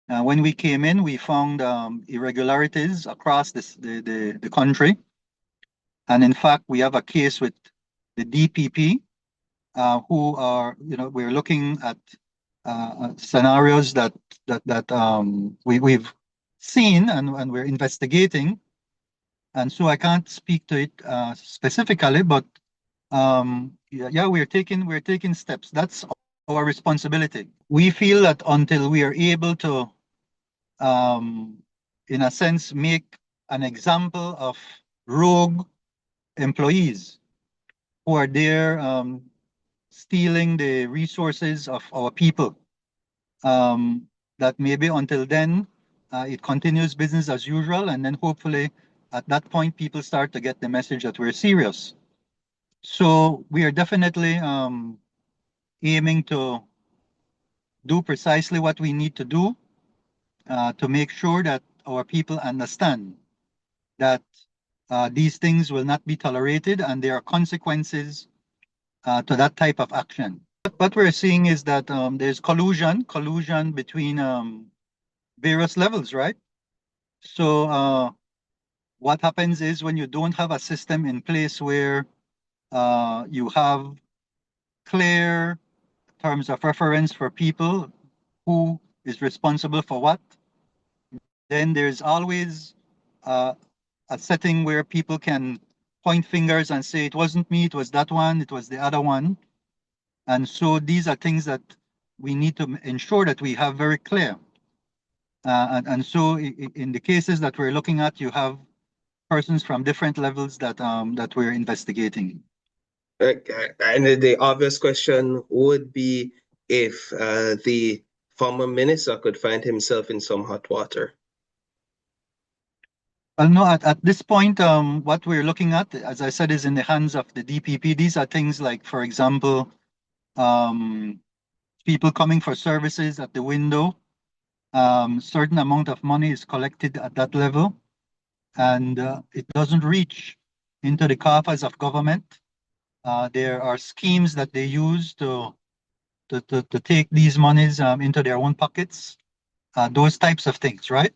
When we came in, we found irregularities across the country. And in fact, we have a case with the DPP, who are, we're looking at scenarios that we've seen and we're investigating. And so I can't speak to it specifically, but yeah, we're taking steps. That's our responsibility. We feel that until we are able to, in a sense, make an example of rogue employees who are there stealing the resources of our people, that maybe until then it continues business as usual, and then hopefully at that point people start to get the message that we're serious. So we are definitely aiming to do precisely what we need to do to make sure that our people understand that these things will not be tolerated and there are consequences to that type of action. What we're seeing is that there's collusion between various levels, right? So what happens is when you don't have a system in place where you have clear terms of reference for people who is responsible for what, then there's always a setting where people can point fingers and say, it wasn't me, it was that one, it was the other one. And so these are things that we need to ensure that we have very clear. And so in the cases that we're looking at, you have persons from different levels that we're investigating. And the obvious question would be if the former minister could find himself in some hot water. Well, no, at this point, what we're looking at, as I said, is in the hands of the DPP. These are things like, for example, people coming for services at the window. Certain amount of money is collected at that level, and it doesn't reach into the coffers of government. There are schemes that they use to take these monies into their own pockets. Those types of things, right?